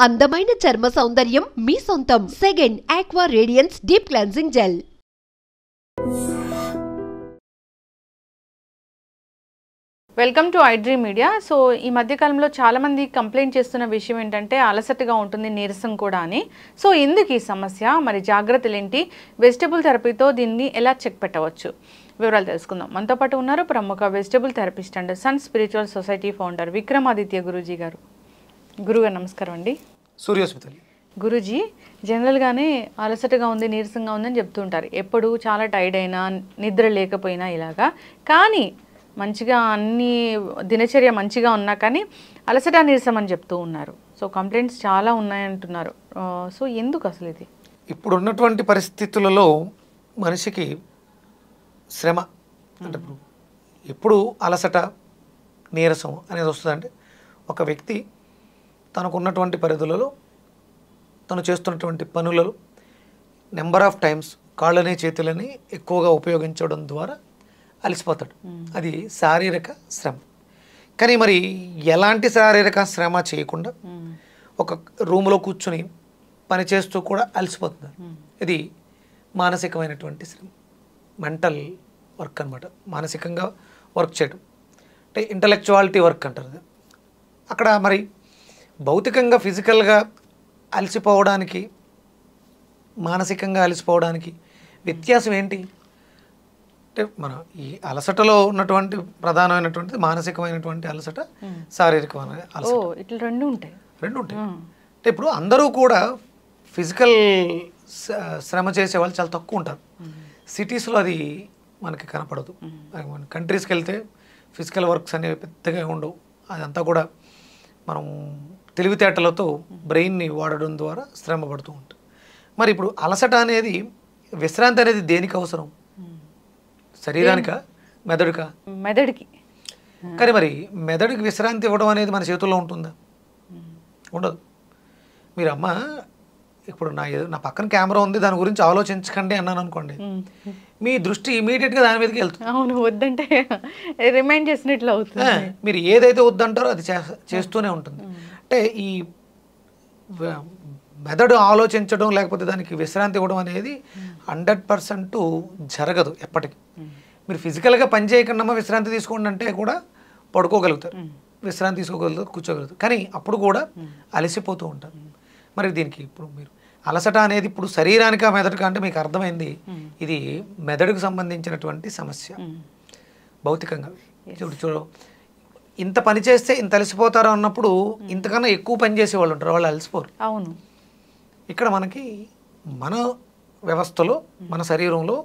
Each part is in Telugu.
అందమైన చర్మ సౌందర్యం మీ సొంతం. Second aqua radiance deep cleansing gel. Welcome to iDream media. So ఈ మధ్యకాలంలో చాలామంది కంప్లైంట్ చేస్తున్న విషయం ఏంటంటే అలసటగా ఉంటుంది, నీరసం కూడా అని. సో ఎందుకు ఈ సమస్య, మరి జాగ్రత్తలు ఏంటి, వెజిటబుల్ థెరపీతో దీన్ని ఎలా చెక్ పెట్టవచ్చు, వివరాలు తెలుసుకుందాం. మనతో పాటు ఉన్నారు ప్రముఖ vegetable therapist and sun spiritual society founder Vikramaditya Guruji గారు. గురుగారు నమస్కారం అండి. సూర్యోస్మితలి గురూజీ, జనరల్గానే అలసటగా ఉంది, నీరసంగా ఉందని చెప్తూ ఉంటారు. ఎప్పుడు చాలా టైర్డ్ అయినా, నిద్ర లేకపోయినా ఇలాగా. కానీ మంచిగా అన్ని దినచర్య మంచిగా ఉన్నా కానీ అలసట నీరసం అని చెప్తూ ఉన్నారు. సో కంప్లైంట్స్ చాలా ఉన్నాయంటున్నారు. సో ఎందుకు అసలు ఇది? ఇప్పుడు ఉన్నటువంటి పరిస్థితులలో మనిషికి శ్రమ అంటే ఎప్పుడు అలసట నీరసం అనేది వస్తుందంటే ఒక వ్యక్తి తనకున్నటువంటి పరిధులలో తను చేస్తున్నటువంటి పనులలో నెంబర్ ఆఫ్ టైమ్స్ కాళ్ళని చేతులని ఎక్కువగా ఉపయోగించడం ద్వారా అలసిపోతాడు. అది శారీరక శ్రమ. కానీ మరి ఎలాంటి శారీరక శ్రమ చేయకుండా ఒక రూమ్లో కూర్చొని పని చేస్తూ కూడా అలసిపోతున్నారు. ఇది మానసికమైనటువంటి శ్రమ, మెంటల్ వర్క్ అనమాట. మానసికంగా వర్క్ చేయడం అంటే ఇంటలెక్చువాలిటీ వర్క్ అంటారు. అక్కడ మరి భౌతికంగా ఫిజికల్గా అలసిపోవడానికి మానసికంగా అలసిపోవడానికి వ్యత్యాసం ఏంటి అంటే మన ఈ అలసటలో ఉన్నటువంటి ప్రధానమైనటువంటి మానసికమైనటువంటి అలసట, శారీరకమైన అలసట, ఇట్లా రెండు ఉంటాయి. అంటే ఇప్పుడు అందరూ కూడా ఫిజికల్ శ్రమ చేసే వాళ్ళు చాలా తక్కువ ఉంటారు. సిటీస్లో అది మనకి కనపడదు. మన కంట్రీస్కి వెళ్తే ఫిజికల్ వర్క్స్ అనేవి పెద్దగా ఉండవు. అదంతా కూడా మనం తెలివితేటలతో బ్రెయిన్ని వాడడం ద్వారా శ్రమ పడుతూ ఉంటుంది. మరి ఇప్పుడు అలసట అనేది, విశ్రాంతి అనేది దేనికి అవసరం? శరీరానికా, మెదడుకా? మెదడుకి. కానీ మరి మెదడుకి విశ్రాంతి ఇవ్వడం అనేది మన చేతుల్లో ఉంటుందా? ఉండదు. మీరు అమ్మ ఇప్పుడు నా పక్కన కెమెరా ఉంది, దాని గురించి ఆలోచించకండి అన్నాను అనుకోండి, మీ దృష్టి ఇమీడియట్గా దాని మీదకి వెళ్తుంది. అవును, వద్దంటే రిమైండ్ చేసినట్లు అవుతుంది. మీరు ఏదైతే వద్దంటారో అది చేస్తూనే ఉంటుంది. అంటే ఈ మెదడు ఆలోచించడం లేకపోతే దానికి విశ్రాంతి ఇవ్వడం అనేది 100% జరగదు ఎప్పటికీ. మీరు ఫిజికల్గా పని చేయకుండా విశ్రాంతి తీసుకోండి అంటే కూడా పడుకోగలుగుతారు, విశ్రాంతి తీసుకోగలుగుతారు, కూర్చోగలుగుతారు. కానీ అప్పుడు కూడా అలసిపోతూ ఉంటారు. మరి దీనికి ఇప్పుడు మీరు అలసట అనేది ఇప్పుడు శరీరానికి మెదడుగా అంటే మీకు అర్థమైంది, ఇది మెదడుకు సంబంధించినటువంటి సమస్య. భౌతికంగా చూడు, ఇంత పని చేస్తే ఇంత అలసిపోతారు అన్నప్పుడు ఇంతకన్నా ఎక్కువ పని చేసేవాళ్ళు ఉంటారు, వాళ్ళు అలసిపోరు. అవును. ఇక్కడ మనకి మన వ్యవస్థలో, మన శరీరంలో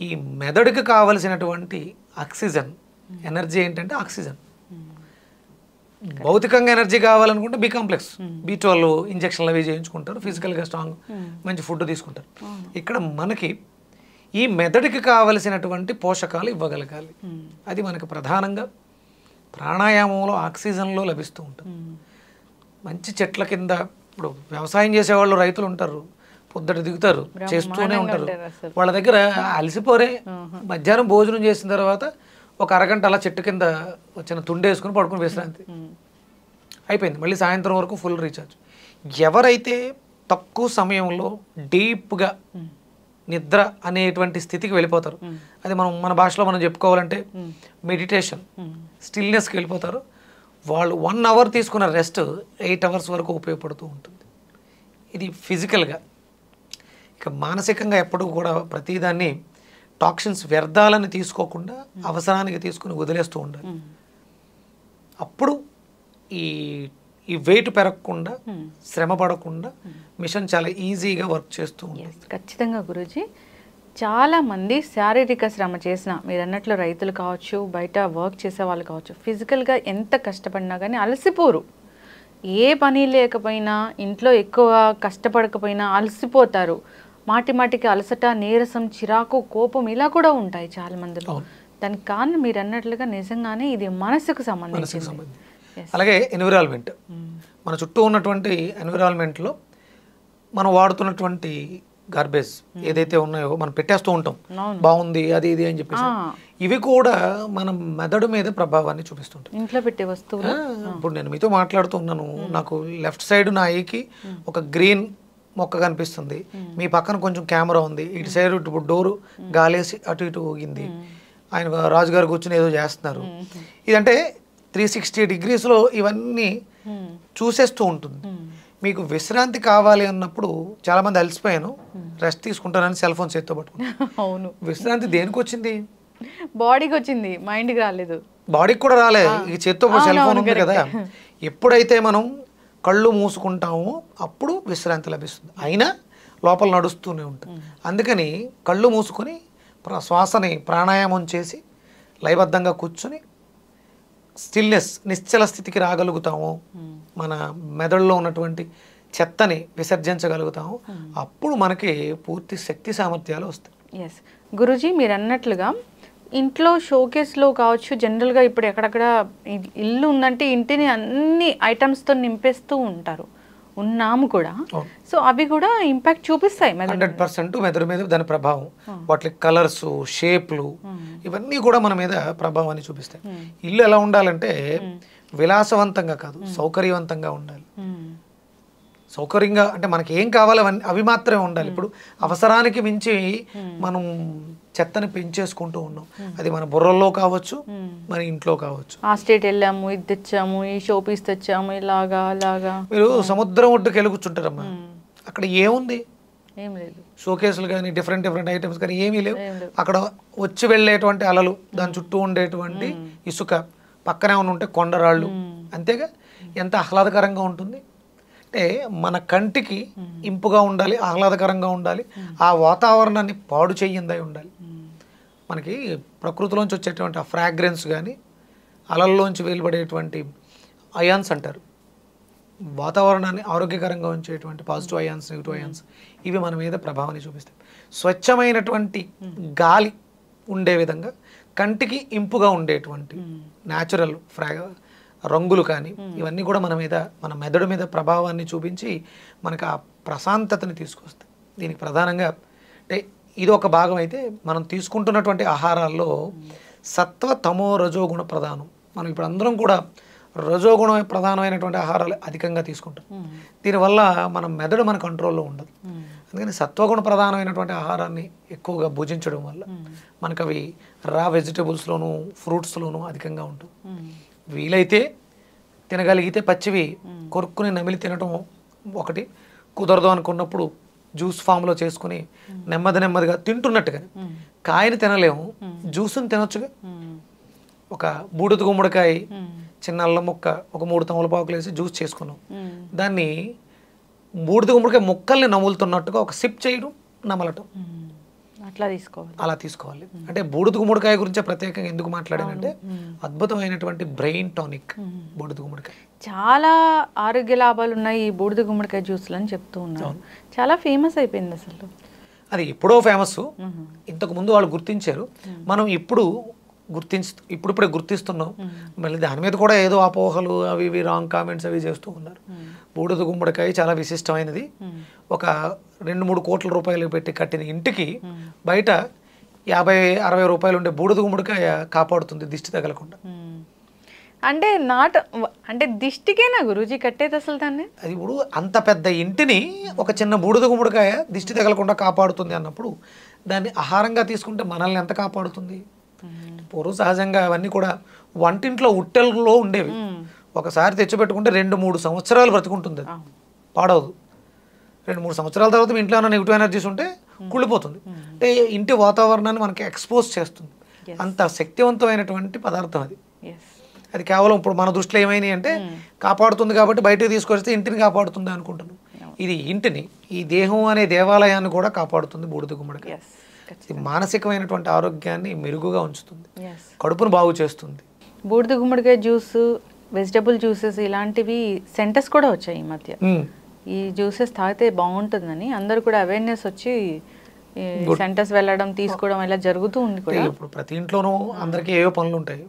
ఈ మెదడుకు కావలసినటువంటి ఆక్సిజన్ ఎనర్జీ ఏంటంటే ఆక్సిజన్. భౌతికంగా ఎనర్జీ కావాలనుకుంటే బి కాంప్లెక్స్, B12 ఇంజక్షన్లు అవి చేయించుకుంటారు, ఫిజికల్గా స్ట్రాంగ్ మంచి ఫుడ్ తీసుకుంటారు. ఇక్కడ మనకి ఈ మెదడుకి కావలసినటువంటి పోషకాలు ఇవ్వగలగాలి. అది మనకి ప్రధానంగా ప్రాణాయామంలో ఆక్సిజన్లో లభిస్తూ ఉంటుంది. మంచి చెట్ల కింద, ఇప్పుడు వ్యవసాయం చేసేవాళ్ళు రైతులు ఉంటారు, పొద్దుట దిగుతారు, చేస్తూనే ఉంటారు. వాళ్ళ దగ్గర అలసిపోరే. మధ్యాహ్నం భోజనం చేసిన తర్వాత ఒక అరగంట అలా చెట్టు కింద వచ్చిన తుండేసుకుని పడుకుని విశ్రాంతి అయిపోయింది. మళ్ళీ సాయంత్రం వరకు ఫుల్ రీఛార్జ్. ఎవరైతే తక్కువ సమయంలో డీప్గా నిద్ర అనేటువంటి స్థితికి వెళ్ళిపోతారు, అది మన భాషలో మనం చెప్పుకోవాలంటే మెడిటేషన్, స్టిల్నెస్కి వెళ్ళిపోతారు, వాళ్ళు 1 అవర్ తీసుకున్న రెస్ట్ 8 అవర్స్ వరకు ఉపయోగపడుతూ ఉంటుంది. ఇది ఫిజికల్గా. ఇక మానసికంగా ఎప్పుడూ కూడా ప్రతిదాన్ని టాక్సిన్స్, వ్యర్థాలను తీసుకోకుండా అవసరానికి తీసుకుని వదిలేస్తూ ఉండాలి. అప్పుడు ఈ వెయిట్ పెరగకుండా, శ్రమ పడకుండా మిషన్ చాలా ఈజీగా వర్క్ చేస్తూ ఉంటుంది. ఖచ్చితంగా గురూజీ. చాలామంది శారీరక శ్రమ చేసిన, మీరు అన్నట్లు రైతులు కావచ్చు, బయట వర్క్ చేసే వాళ్ళు కావచ్చు, ఫిజికల్గా ఎంత కష్టపడినా కానీ అలసిపోరు. ఏ పని లేకపోయినా, ఇంట్లో ఎక్కువ కష్టపడకపోయినా అలసిపోతారు. మాటికి అలసట, నీరసం, చిరాకు, కోపం ఇలా కూడా ఉంటాయి చాలా మందిలో. దానికి కారణం మీరు అన్నట్లుగా నిజంగానే ఇది మనసుకు సంబంధించింది. అలాగే ఎన్విరాన్మెంట్, మన చుట్టూ ఉన్నటువంటి ఎన్విరాన్మెంట్లో మనం వాడుతున్నటువంటి గార్బేజ్ ఏదైతే ఉన్నాయో మనం పెట్టేస్తూ ఉంటాం, అవును. బాగుంది అది ఇది అని చెప్పేసి, ఇవి కూడా మన మెదడు మీద ప్రభావాన్ని చూపిస్తుంటాయి. ఇంట్లో పెట్టే వస్తువులు. ఇప్పుడు నేను మీతో మాట్లాడుతున్నాను, నాకు లెఫ్ట్ సైడ్ నా ఐకి ఒక గ్రీన్ మొక్క కనిపిస్తుంది, మీ పక్కన కొంచెం కెమెరా ఉంది, ఇటు సైడ్ ఇప్పుడు డోరు గాలేసి అటు ఇటు ఊగింది, ఆయన రాజుగారు కూర్చొని ఏదో చేస్తున్నారు, ఇదంటే 360 డిగ్రీస్లో ఇవన్నీ చూసేస్తూ ఉంటుంది. మీకు విశ్రాంతి కావాలి అన్నప్పుడు చాలామంది అలసిపోయాను రెస్ట్ తీసుకుంటానని సెల్ ఫోన్ చేత్తో పట్టుకుంటాను. అవును. విశ్రాంతి దేనికి వచ్చింది? బాడీకి వచ్చింది, మైండ్కి రాలేదు. బాడీకి కూడా రాలే, ఈ చేత్తో సెల్ ఫోన్ ఉంది కదా. ఎప్పుడైతే మనం కళ్ళు మూసుకుంటామో అప్పుడు విశ్రాంతి లభిస్తుంది, అయినా లోపల నడుస్తూనే ఉంటుంది. అందుకని కళ్ళు మూసుకొని శ్వాసని ప్రాణాయామం చేసి లయబద్ధంగా కూర్చొని స్టిల్నెస్ నిశ్చల స్థితికి రాగలుగుతాము, మన మెదడులో ఉన్నటువంటి చెత్తని విసర్జించగలుగుతాము, అప్పుడు మనకి పూర్తి శక్తి సామర్థ్యాలు వస్తాయి. ఎస్ గురూజీ, మీరు అన్నట్లుగా ఇంట్లో షోకేస్లో కావచ్చు, జనరల్గా ఇప్పుడు ఎక్కడక్కడ ఇల్లు ఉందంటే ఇంటిని అన్ని ఐటమ్స్తో నింపేస్తూ ఉంటారు, ఉన్నాము కూడా. సో అవి కూడా ఇంపాక్ట్ చూపిస్తాయి 100% మెదడు మీద దాని ప్రభావం. వాటి కలర్స్, షేప్లు ఇవన్నీ కూడా మన మీద ప్రభావాన్ని చూపిస్తాయి. ఇల్లు ఎలా ఉండాలంటే విలాసవంతంగా కాదు, సౌకర్యవంతంగా ఉండాలి. సౌకర్యంగా అంటే మనకి ఏం కావాలి అవి మాత్రమే ఉండాలి. ఇప్పుడు అవసరానికి మించి మనం చెత్తని పెంచేసుకుంటూ ఉన్నాం, అది మన బుర్రల్లో కావచ్చు, మన ఇంట్లో కావచ్చు. ఆ స్టేట్ వెళ్ళాము, ఇది తెచ్చాము, ఈ షో పీస్ తెచ్చాము, ఇలాగా అలాగా. మీరు సముద్రం ఒడ్డుకి వెళ్ళి కూర్చుంటారమ్మా, అక్కడ ఏముంది? ఏం లేదు. షోకేసులు కానీ డిఫరెంట్ ఐటమ్స్ కానీ ఏమీ లేవు. అక్కడ వచ్చి వెళ్ళేటువంటి అలలు, దాని చుట్టూ ఉండేటువంటి ఇసుక, పక్కనే ఏమైనా ఉంటే కొండరాళ్ళు, అంతేగా. ఎంత ఆహ్లాదకరంగా ఉంటుంది అంటే మన కంటికి ఇంపుగా ఉండాలి, ఆహ్లాదకరంగా ఉండాలి, ఆ వాతావరణాన్ని పాడు చెయ్యిందై ఉండాలి. మనకి ప్రకృతిలోంచి వచ్చేటువంటి ఆ ఫ్రాగ్రెన్స్ కానీ, అలల్లోంచి వెలువడేటువంటి అయాన్స్ అంటారు, వాతావరణాన్ని ఆరోగ్యకరంగా ఉంచేటువంటి పాజిటివ్ అయాన్స్, నెగిటివ్ అయాన్స్, ఇవి మన మీద ప్రభావాన్ని చూపిస్తాయి. స్వచ్ఛమైనటువంటి గాలి ఉండే విధంగా కంటికి ఇంపుగా ఉండేటువంటి న్యాచురల్ రంగులు కానీ ఇవన్నీ కూడా మన మీద, మన మెదడు మీద ప్రభావాన్ని చూపించి మనకు ఆ ప్రశాంతతని తీసుకొస్తాయి. దీనికి ప్రధానంగా అంటే ఇది ఒక భాగం అయితే, మనం తీసుకుంటున్నటువంటి ఆహారాల్లో సత్వ, తమో, రజోగుణ ప్రధానం. మనం ఇప్పుడు అందరం కూడా రజోగుణ ప్రధానమైనటువంటి ఆహారాలు అధికంగా తీసుకుంటాం. దీనివల్ల మన మెదడు మన కంట్రోల్లో ఉండదు. అందుకని సత్వగుణ ప్రధానమైనటువంటి ఆహారాన్ని ఎక్కువగా భుజించడం వల్ల మనకు అవి రా వెజిటబుల్స్లోను, ఫ్రూట్స్లోను అధికంగా ఉంటుంది. వీలైతే తినగలిగితే పచ్చివి కొరుక్కుని నమిలి తినడం ఒకటి, కుదరదు అనుకున్నప్పుడు జ్యూస్ ఫామ్లో చేసుకుని నెమ్మదిగా తింటున్నట్టుగా. కాయని తినలేము, జ్యూస్ని తినొచ్చుగా. ఒక బూడిద గుమ్మడికాయ, చిన్న అల్లం ముక్క, ఒక 3 తమలపాకులు వేసి జ్యూస్ చేసుకున్నాం, దాన్ని బూడిద గుమ్మడికాయ ముక్కల్ని నములుతున్నట్టుగా ఒక సిప్ చేయడం, నమలటం, అలా తీసుకోవాలి. అంటే బూడిద గుమ్మడికాయ గురించి ప్రత్యేకంగా ఎందుకు మాట్లాడానంటే అద్భుతమైనటువంటి బ్రెయిన్ టానిక్ బూడిద గుమ్మడికాయ. చాలా ఆరోగ్య లాభాలు ఉన్నాయి ఈ బూడిద గుమ్మడికాయ జ్యూస్లు అని చెప్తూ ఉన్నారు, చాలా ఫేమస్ అయిపోయింది అసలు. అది ఎప్పుడో ఫేమస్, ఇంతకు ముందు వాళ్ళు గుర్తించారు, మనం ఇప్పుడిప్పుడే గుర్తిస్తున్నాం. మళ్ళీ దాని మీద కూడా ఏదో అపోహలు అవి ఇవి రాంగ్ కామెంట్స్ అవి చేస్తూ ఉన్నారు. బూడిద గుమ్మడికాయ చాలా విశిష్టమైనది. ఒక 2-3 కోట్ల రూపాయలు పెట్టి కట్టిన ఇంటికి బయట 50-60 రూపాయలు ఉండే బూడిద గుమ్మడికాయ కాపాడుతుంది దిష్టి తగలకుండా. అంటే దిష్టికేనా గురూజీ కట్టేది అసలు దాన్ని? అది ఇప్పుడు అంత పెద్ద ఇంటిని ఒక చిన్న బూడిద గుమ్మడికాయ దిష్టి తగలకుండా కాపాడుతుంది అన్నప్పుడు దాన్ని ఆహారంగా తీసుకుంటే మనల్ని ఎంత కాపాడుతుంది? పూర్వం సహజంగా అవన్నీ కూడా వంటింట్లో ఉట్టెల్లో ఉండేవి. ఒకసారి తెచ్చిపెట్టుకుంటే 2-3 సంవత్సరాలు బ్రతుకుంటుంది, అది పాడవదు. 2-3 సంవత్సరాల తర్వాత మీ ఇంట్లో ఏమైనా నెగిటివ్ ఎనర్జీస్ ఉంటే కుళ్ళిపోతుంది. అంటే ఇంటి వాతావరణాన్ని మనకి ఎక్స్పోజ్ చేస్తుంది. అంత శక్తివంతమైనటువంటి పదార్థం అది. అది కేవలం ఇప్పుడు మన దృష్టిలో ఏమైనాయి అంటే కాపాడుతుంది కాబట్టి బయటకు తీసుకొస్తే ఇంటిని కాపాడుతుంది అనుకుంటున్నాం. ఇది ఇంటిని, ఈ దేహం అనే దేవాలయాన్ని కూడా కాపాడుతుంది బూడిద గుమ్మడికాయ. మానసికమైనటువంటి ఆరోగ్యాన్ని మెరుగుగా ఉంచుతుంది, కడుపును బాగు చేస్తుంది. బూడిద గుమ్మడికాయ జ్యూస్, వెజిటబుల్ జ్యూసెస్ ఇలాంటివి సెంటర్స్ కూడా వచ్చాయి ఈ మధ్య. ఈ జ్యూసెస్ తాగితే బాగుంటుందని అందరూ కూడా అవేర్నెస్ వచ్చి సెంటర్స్ వెళ్ళడం, తీసుకోవడం ఇలా జరుగుతూ ఉంది కూడా. ఇప్పుడు ప్రతి ఇంట్లోనూ అందరికీ ఏవో పనులు ఉంటాయి,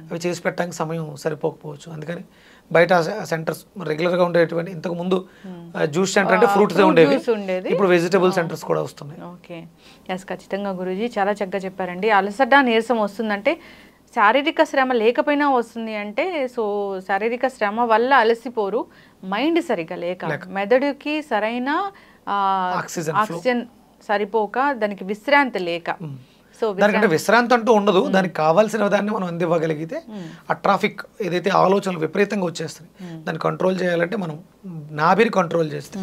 అవి చేసి పెట్టడానికి సమయం సరిపోకపోవచ్చు. అందుకని బయట సెంటర్స్ రెగ్యులర్గా ఉండేటువంటి ఇంతకు ముందు జ్యూస్ సెంటర్ అంటే ఫ్రూట్స్ ఉండేవి, ఇప్పుడు వెజిటబుల్ సెంటర్స్ కూడా వస్తున్నాయి. ఓకే, ఎస్, ఖచ్చితంగా గురూజీ చాలా చక్కగా చెప్పారండి. అలసట నీరసం వస్తుందంటే శారీరక శ్రమ లేకపోయినా వస్తుంది అంటే, సో శారీరక శ్రమ వల్ల అలసిపోరు, మైండ్ సరిగ్గా లేక, మెదడుకి సరైన ఆక్సిజన్ సరిపోక, దానికి విశ్రాంతి లేక. సో దానికంటే విశ్రాంతి అంటూ ఉండదు, దానికి కావాల్సిన దాన్ని మనం అందివ్వగలిగితే ఆ ట్రాఫిక్ ఏదైతే ఆలోచనలు విపరీతంగా వచ్చేస్తాయి దాన్ని కంట్రోల్ చేయాలంటే మనం నాభిని కంట్రోల్ చేస్తే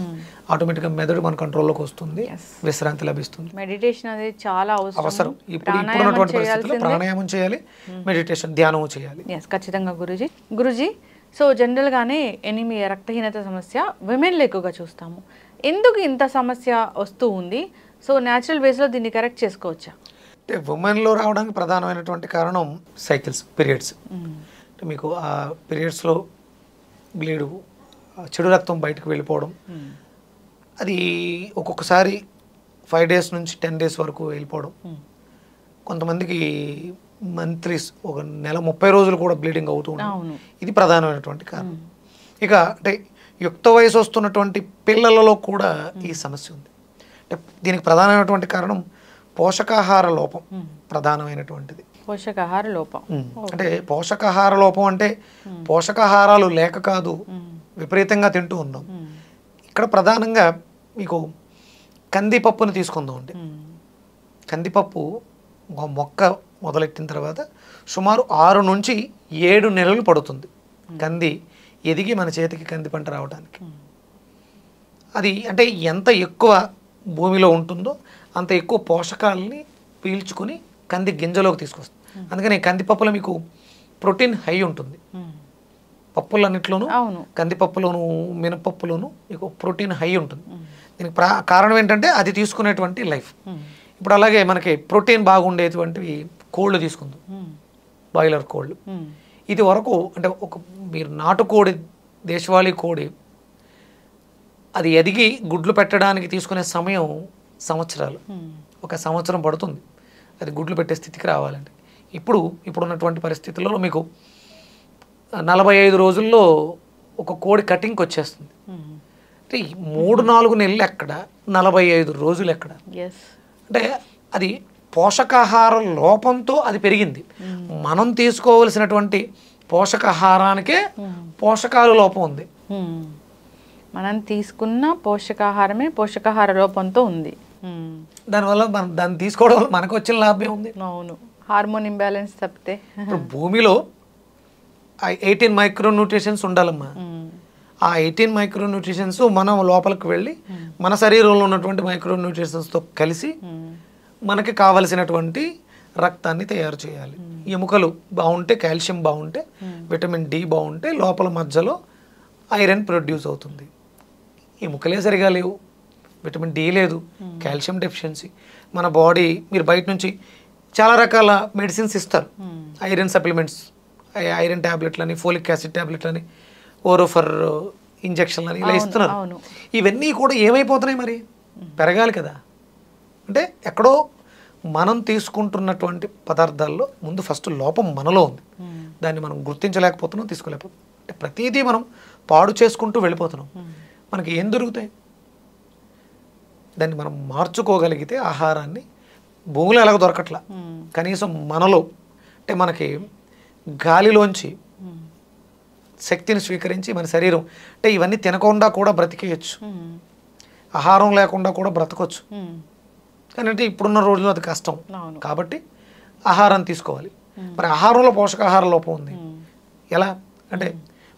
ఆటోమేటిక్గా మెదడు మన కంట్రోల్లోకి వస్తుంది, విశ్రాంతి లభిస్తుంది. మెడిటేషన్ అనేది చాలా అవసరం. ఇప్పుడున్నటువంటి పరిస్థితుల్లో ప్రాణాయామం చేయాలి, మెడిటేషన్ ధ్యానం చేయాలి. ఖచ్చితంగా గురూజీ. సో జనరల్గానే ఎనిమియా రక్తహీనత సమస్య విమెన్లో ఎక్కువగా చూస్తాము. ఎందుకు ఇంత సమస్య వస్తూ ఉంది? సో న్యాచురల్ బేస్లో దీన్ని కరెక్ట్ చేసుకోవచ్చా? అంటే ఉమెన్లో రావడానికి ప్రధానమైనటువంటి కారణం సైకిల్స్, పీరియడ్స్. అంటే మీకు ఆ పీరియడ్స్లో బ్లీడు, చెడు రక్తం బయటకు వెళ్ళిపోవడం, అది ఒక్కొక్కసారి 5 days నుంచి 10 days వరకు వెళ్ళిపోవడం, కొంతమందికి మంత్లీస్ ఒక నెల 30 రోజులు కూడా బ్లీడింగ్ అవుతూ ఉంటుంది. ఇది ప్రధానమైనటువంటి కారణం. ఇక అంటే యుక్త వయసు వస్తున్నటువంటి పిల్లలలో కూడా ఈ సమస్య ఉంది. అంటే దీనికి ప్రధానమైనటువంటి కారణం పోషకాహార లోపం ప్రధానమైనటువంటిది. పోషకాహార లోపం అంటే పోషకాహార లోపం అంటే పోషకాహారాలు లేక కాదు, విపరీతంగా తింటూ ఉన్నాం. ఇక్కడ ప్రధానంగా మీకు కందిపప్పుని తీసుకుందాం అండి. కందిపప్పు మొక్క మొదలెట్టిన తర్వాత సుమారు 6 నుంచి 7 నెలలు పడుతుంది కంది ఎదిగి మన చేతికి కంది పంట రావడానికి. అది అంటే ఎంత ఎక్కువ భూమిలో ఉంటుందో అంత ఎక్కువ పోషకాలని పీల్చుకొని కంది గింజలోకి తీసుకొస్తుంది. అందుకని కందిపప్పులో మీకు ప్రోటీన్ హై ఉంటుంది. పప్పులన్నిట్లోనూ, కందిపప్పులోను మినపప్పులోను మీకు ప్రోటీన్ హై ఉంటుంది. దీనికి కారణం ఏంటంటే అది తీసుకునేటువంటి లైఫ్. ఇప్పుడు అలాగే మనకి ప్రోటీన్ బాగుండేటువంటివి కోళ్ళు తీసుకుందాం, బాయిలర్ కోళ్ళు. ఇది వరకు అంటే ఒక మీరు నాటుకోడి, దేశవాళీ కోడి అది ఎదిగి గుడ్లు పెట్టడానికి తీసుకునే సమయం సంవత్సరాలు, 1 సంవత్సరం పడుతుంది అది గుడ్లు పెట్టే స్థితికి రావాలండి. ఇప్పుడున్నటువంటి పరిస్థితుల్లో మీకు 45 రోజుల్లో ఒక కోడి కటింగ్కి వచ్చేస్తుంది. అంటే 3-4 నెలలు ఎక్కడ, 45 రోజులు ఎక్కడ? అంటే అది పోషకాహార లోపంతో అది పెరిగింది. మనం తీసుకోవలసినటువంటి పోషకాహారానికే పోషకాల లోపం ఉంది. మనం తీసుకున్న పోషకాహారమే పోషకాహార లోపంతో ఉంది. దానివల్ల మనం దాన్ని తీసుకోవడం వల్ల మనకు వచ్చిన లాభం ఉంది. అవును, హార్మోన్ ఇంబ్యాలెన్స్ తప్పితే. ఇప్పుడు భూమిలో 18 మైక్రోన్యూట్రిషన్స్ ఉండాలమ్మా. ఆ 18 మైక్రోన్యూట్రిషన్స్ మనం లోపలికి వెళ్ళి మన శరీరంలో ఉన్నటువంటి మైక్రోన్యూట్రిషన్స్తో కలిసి మనకి కావలసినటువంటి రక్తాన్ని తయారు చేయాలి. ఎముకలు బాగుంటే, కాల్షియం బాగుంటే, విటమిన్ డి బాగుంటే లోపల మధ్యలో ఐరన్ ప్రొడ్యూస్ అవుతుంది. ఎముకలే సరిగా లేవు, విటమిన్ డి లేదు, కాల్షియం డెఫిషియన్సీ. మన బాడీ మీరు బయట నుంచి చాలా రకాల మెడిసిన్స్ ఇస్తారు, ఐరన్ సప్లిమెంట్స్, ఐరన్ ట్యాబ్లెట్లని, ఫోలిక్ యాసిడ్ ట్యాబ్లెట్లని, ఓరోఫర్ ఇంజక్షన్లని ఇలా ఇస్తున్నారు. ఇవన్నీ కూడా ఏమైపోతున్నాయి మరి? పెరగాలి కదా. అంటే ఎక్కడో మనం తీసుకుంటున్నటువంటి పదార్థాల్లో ముందు ఫస్ట్ లోపం మనలో ఉంది. దాన్ని మనం గుర్తించలేకపోతున్నాం, తీసుకోలేకపోతున్నాం. అంటే ప్రతిదీ మనం పాడు చేసుకుంటూ వెళ్ళిపోతున్నాం. మనకి ఏం దొరుకుతాయి? దాన్ని మనం మార్చుకోగలిగితే ఆహారాన్ని భూమిలో ఎలాగ దొరకట్లా, కనీసం మనలో అంటే మనకి గాలిలోంచి శక్తిని స్వీకరించి మన శరీరం అంటే ఇవన్నీ తినకుండా కూడా బ్రతికేయచ్చు, ఆహారం లేకుండా కూడా బ్రతకొచ్చు. కానీ అంటే ఇప్పుడున్న రోజుల్లో అది కష్టం. కాబట్టి ఆహారం తీసుకోవాలి. మరి ఆహారంలో పోషకాహార లోపం ఉంది. ఎలా అంటే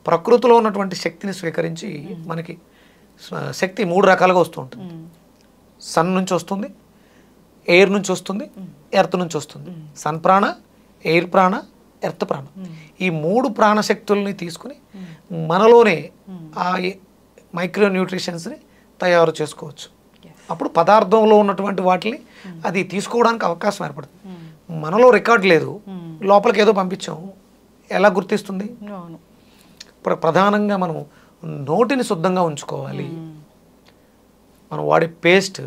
ప్రకృతిలో ఉన్నటువంటి శక్తిని స్వీకరించి మనకి శక్తి 3 రకాలుగా వస్తూ ఉంటుంది. సన్ నుంచి వస్తుంది, ఎయిర్ నుంచి వస్తుంది, ఎర్త్ నుంచి వస్తుంది. సన్ ప్రాణ, ఎయిర్ ప్రాణ, ఎర్త్ ప్రాణ. ఈ 3 ప్రాణశక్తుల్ని తీసుకుని మనలోనే ఆ మైక్రో న్యూట్రిషన్స్ని తయారు చేసుకోవచ్చు. అప్పుడు పదార్థంలో ఉన్నటువంటి వాటిని అది తీసుకోవడానికి అవకాశం ఏర్పడుతుంది. మనలో రికార్డ్ లేదు, లోపలికి ఏదో పంపించాం, ఎలా గుర్తిస్తుంది? ఇప్పుడు ప్రధానంగా మనం నోటిని శుద్ధంగా ఉంచుకోవాలి. మనం వాడే పేస్ట్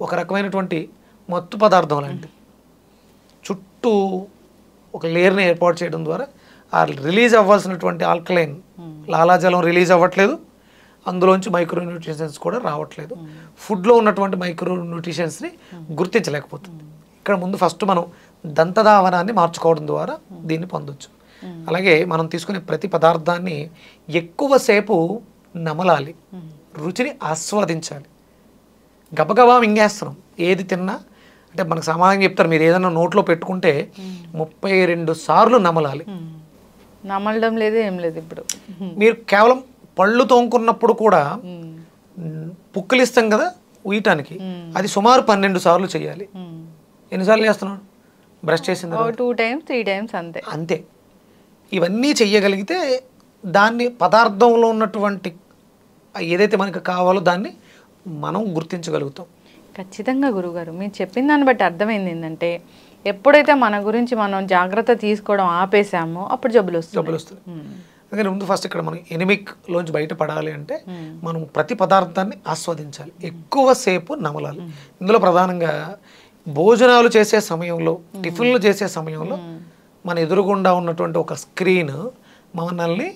ఒక రకమైనటువంటి మత్తు పదార్థం లాంటిది. చుట్టూ ఒక లేయర్ని ఏర్పాటు చేయడం ద్వారా ఆ రిలీజ్ అవ్వాల్సినటువంటి ఆల్కలైన్ లాలాజలం రిలీజ్ అవ్వట్లేదు, అందులోంచి మైక్రో న్యూట్రిషన్స్ కూడా రావట్లేదు, ఫుడ్లో ఉన్నటువంటి మైక్రో న్యూట్రిషన్స్ని గుర్తించలేకపోతుంది. ఇక్కడ ముందు ఫస్ట్ మనం దంతధావనాన్ని మార్చుకోవడం ద్వారా దీన్ని పొందొచ్చు. అలాగే మనం తీసుకునే ప్రతి పదార్థాన్ని ఎక్కువసేపు నమలాలి, రుచిని ఆస్వాదించాలి. గబగబా మింగేస్తున్నాం ఏది తిన్నా. అంటే మనకు సామాన్యంగా చెప్తారు, మీరు ఏదైనా నోట్లో పెట్టుకుంటే 32 సార్లు నమలాలి. నమలడం లేదు, ఏం లేదు. ఇప్పుడు మీరు కేవలం పళ్ళు తోముకున్నప్పుడు కూడా పుక్కలిస్తాం కదా ఉయ్యటానికి, అది సుమారు 12 సార్లు చేయాలి. ఎన్నిసార్లు చేస్తున్నాడు? బ్రష్ చేసిన 2 times 3 times అంతే. అంతే. ఇవన్నీ చెయ్యగలిగితే దాన్ని పదార్థంలో ఉన్నటువంటి ఏదైతే మనకు కావాలో దాన్ని మనం గుర్తించగలుగుతాం. ఖచ్చితంగా గురుగారు, మీరు చెప్పిన దాన్ని బట్టి అర్థమైంది ఏంటంటే, ఎప్పుడైతే మన గురించి మనం జాగ్రత్త తీసుకోవడం ఆపేసామో అప్పుడు జబ్బులు వస్తుంది. అందుకని ముందు ఫస్ట్ ఇక్కడ మనం ఎనిమిక్లోంచి బయటపడాలి అంటే మనం ప్రతి పదార్థాన్ని ఆస్వాదించాలి, ఎక్కువసేపు నమలాలి. ఇందులో ప్రధానంగా భోజనాలు చేసే సమయంలో, టిఫిన్లు చేసే సమయంలో మన ఎదురుగుండా ఉన్నటువంటి ఒక స్క్రీన్ మనల్ని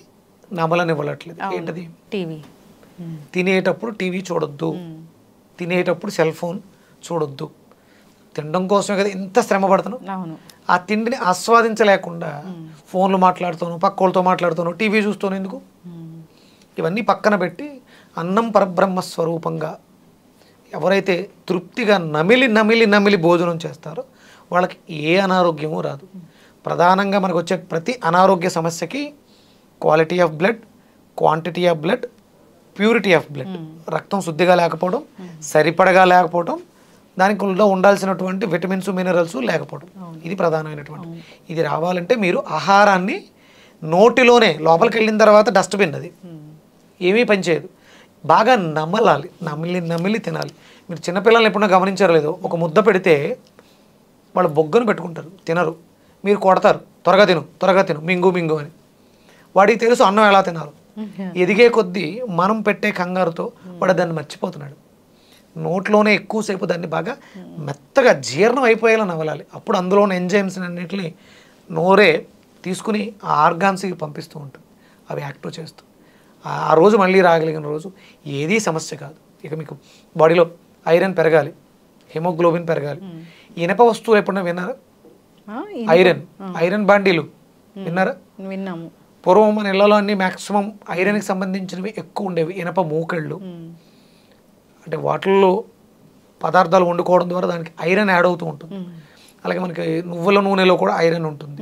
నమలనివ్వట్లేదు. ఏంటది? టీవీ. తినేటప్పుడు టీవీ చూడొద్దు, తినేటప్పుడు సెల్ ఫోన్ చూడొద్దు. తినడం కోసమే కదా ఇంత శ్రమ పడుతున్నాం. ఆ తిండిని ఆస్వాదించలేకుండా ఫోన్లు మాట్లాడుతాను, పక్క వాళ్ళతో మాట్లాడుతాను, టీవీ చూస్తాను. ఎందుకు? ఇవన్నీ పక్కన పెట్టి అన్నం పరబ్రహ్మ స్వరూపంగా ఎవరైతే తృప్తిగా నమిలి నమిలి నమిలి భోజనం చేస్తారో వాళ్ళకి ఏ అనారోగ్యమూ రాదు. ప్రధానంగా మనకు వచ్చే ప్రతి అనారోగ్య సమస్యకి quality of blood, quantity of blood, purity of blood, రక్తం శుద్ధిగా లేకపోవడం, సరిపడగా లేకపోవడం, దానికి ఉండాల్సినటువంటి విటమిన్స్ మినరల్స్ లేకపోవడం, ఇది ప్రధానమైనటువంటి. ఇది రావాలంటే మీరు ఆహారాన్ని నోటిలోనే, లోపలికి వెళ్ళిన తర్వాత డస్ట్బిన్ అది ఏమీ పనిచేయదు, బాగా నమలాలి, నమిలి నమిలి తినాలి. మీరు చిన్నపిల్లల్ని ఎప్పుడన్నా గమనించారో లేదో, ఒక ముద్ద పెడితే వాళ్ళు బొగ్గను పెట్టుకుంటారు, తినరు. మీరు కొడతారు, త్వరగా తిను త్వరగా తిను, మింగు మింగు అని. వాడికి తెలుసు అన్నం ఎలా తినాలో. ఎదిగే కొద్దీ మనం పెట్టే కంగారుతో వాడు దాన్ని మర్చిపోతున్నాడు. నోట్లోనే ఎక్కువసేపు దాన్ని బాగా మెత్తగా జీర్ణం అయిపోయేలా నవలాలి. అప్పుడు అందులోని ఎంజైమ్స్ అన్నింటినీ నోరే తీసుకుని ఆ ఆర్గాన్స్కి పంపిస్తూ ఉంటుంది, అవి యాక్టివ్ చేస్తూ. ఆ రోజు మళ్ళీ రాగలిగిన రోజు ఏదీ సమస్య కాదు. ఇక మీకు బాడీలో ఐరన్ పెరగాలి, హిమోగ్లోబిన్ పెరగాలి. ఇనప వస్తువులు ఎప్పుడన్నా విన్నారా? ఐరన్ బాండీలు విన్నారా? విన్నాము. పూర్వం మన ఇళ్లలో అన్ని మ్యాక్సిమం ఐరన్కి సంబంధించినవి ఎక్కువ ఉండేవి. ఇనప మూకళ్ళు, అంటే వాటిల్లో పదార్థాలు వండుకోవడం ద్వారా దానికి ఐరన్ యాడ్ అవుతూ ఉంటుంది. అలాగే మనకి నువ్వుల నూనెలో కూడా ఐరన్ ఉంటుంది.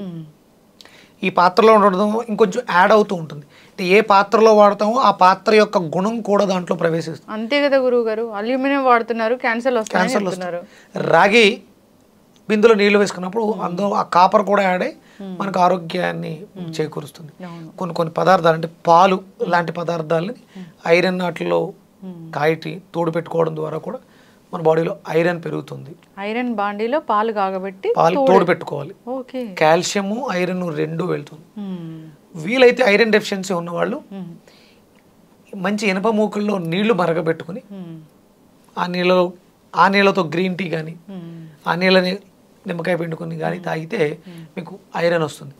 ఈ పాత్రలో ఉండడం ఇంకొంచెం యాడ్ అవుతూ ఉంటుంది. అంటే ఏ పాత్రలో వాడతామో ఆ పాత్ర యొక్క గుణం కూడా దాంట్లో ప్రవేశిస్తుంది. అంతే కదా గురువు గారు, అల్యూమినియం వాడుతున్నారు, క్యాన్సర్ వస్తున్నారు. రాగి బిందులో నీళ్లు వేసుకున్నప్పుడు అందులో ఆ కాపర్ కూడా యాడ్ అయ్యి మనకు ఆరోగ్యాన్ని చేకూరుస్తుంది. కొన్ని పదార్థాలు అంటే పాలు లాంటి పదార్థాలని ఐరన్ వాటిలో కాయిటి తోడు పెట్టుకోవడం ద్వారా కూడా మన బాడీలో ఐరన్ పెరుగుతుంది. ఐరన్ బాండీలో పాలు కాగబెట్టి పాలు తోడు పెట్టుకోవాలి. కాల్షియము ఐరన్ రెండు వెళ్తుంది. వీలైతే ఐరన్ డెఫిషియన్సీ ఉన్నవాళ్ళు మంచి ఇనప మూకుల్లో నీళ్లు మరగబెట్టుకుని ఆ నీళ్ళతో గ్రీన్ టీ కానీ ఆ నీళ్ళని నిమ్మకాయ పిండుకొని కానీ తాగితే మీకు ఐరన్ వస్తుంది.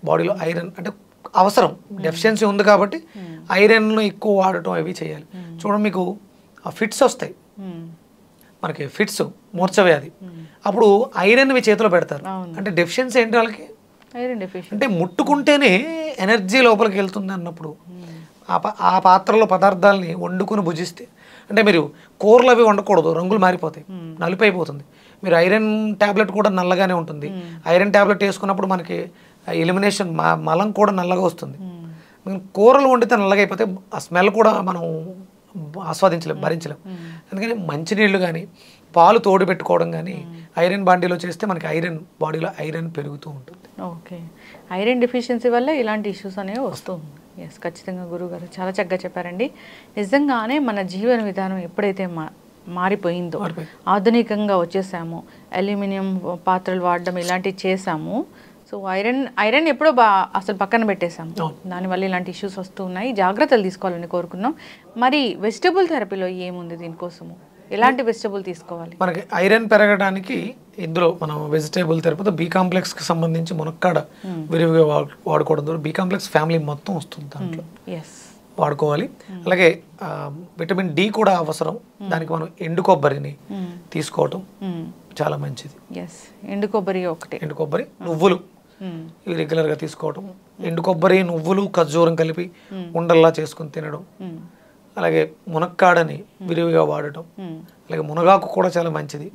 బాడీలో ఐరన్ అంటే అవసరం, డెఫిషియన్సీ ఉంది కాబట్టి ఐరన్ను ఎక్కువ వాడటం అవి చేయాలి. చూడండి, మీకు ఫిట్స్ వస్తాయి, మనకి ఫిట్స్, మూర్ఛవ్యాధి, అప్పుడు ఐరన్వి చేతిలో పెడతారు. అంటే డెఫిషియన్సీ ఏంటి వాళ్ళకి? అంటే ముట్టుకుంటేనే ఎనర్జీ లోపలికి వెళ్తుంది అన్నప్పుడు ఆ పాత్రలో పదార్థాలని వండుకుని భుజిస్తే, అంటే మీరు కూరలు అవి వండకూడదు, రంగులు మారిపోతాయి, నలుపు అయిపోతుంది. మీరు ఐరన్ ట్యాబ్లెట్ కూడా నల్లగానే ఉంటుంది. ఐరన్ ట్యాబ్లెట్ వేసుకున్నప్పుడు మనకి ఎలిమినేషన్ మలం కూడా నల్లగా వస్తుంది. కూరలు వండితే నల్లగా అయిపోతే ఆ స్మెల్ కూడా మనం ఆస్వాదించలేం, భరించలేం. అందుకని మంచినీళ్ళు కానీ పాలు తోడు పెట్టుకోవడం కానీ ఐరన్ బాండీలో చేస్తే మనకి ఐరన్ బాడీలో ఐరన్ పెరుగుతూ ఉంటుంది. ఓకే, ఐరన్ డెఫిషియన్సీ వల్ల ఇలాంటి ఇష్యూస్ అనేవి వస్తుంది. ఎస్, ఖచ్చితంగా గురువుగారు చాలా చక్కగా చెప్పారండి. నిజంగానే మన జీవన విధానం ఎప్పుడైతే మారిపోయిందో, ఆధునికంగా వచ్చేసాము, అల్యూమినియం పాత్రలు వాడడం ఇలాంటివి చేసాము. సో ఐరన్ ఎప్పుడో అసలు పక్కన పెట్టేసాము. దానివల్ల ఇలాంటి ఇష్యూస్ వస్తూ ఉన్నాయి. జాగ్రత్తలు తీసుకోవాలని కోరుకున్నాం. మరి వెజిటబుల్ థెరపీలో ఏముంది దీనికోసము? ఎలాంటి వెజిటబుల్ తీసుకోవాలి? మనకి ఐరన్ పెరగడానికి ఇందులో మనం వెజిటేబుల్ థెరపీతో బి కాంప్లెక్స్కి సంబంధించి మునక్కాడ విరివిగా వాడుకోవడం ద్వారా బి కాంప్లెక్స్ ఫ్యామిలీ మొత్తం వస్తుంది దాంట్లో వాడుకోవాలి. అలాగే విటమిన్ డి కూడా అవసరం, దానికి మనం ఎండు కొబ్బరిని తీసుకోవటం చాలా మంచిది. ఎండు కొబ్బరి ఒకటి, ఎండు కొబ్బరి నువ్వులు ఇవి రెగ్యులర్గా తీసుకోవటం, ఎండు కొబ్బరి నువ్వులు ఖర్జూరం కలిపి ఉండల్లా చేసుకుని తినడం, అలాగే మునక్కాడని విరివిగా వాడటం, అలాగే మునగాకు కూడా చాలా మంచిది.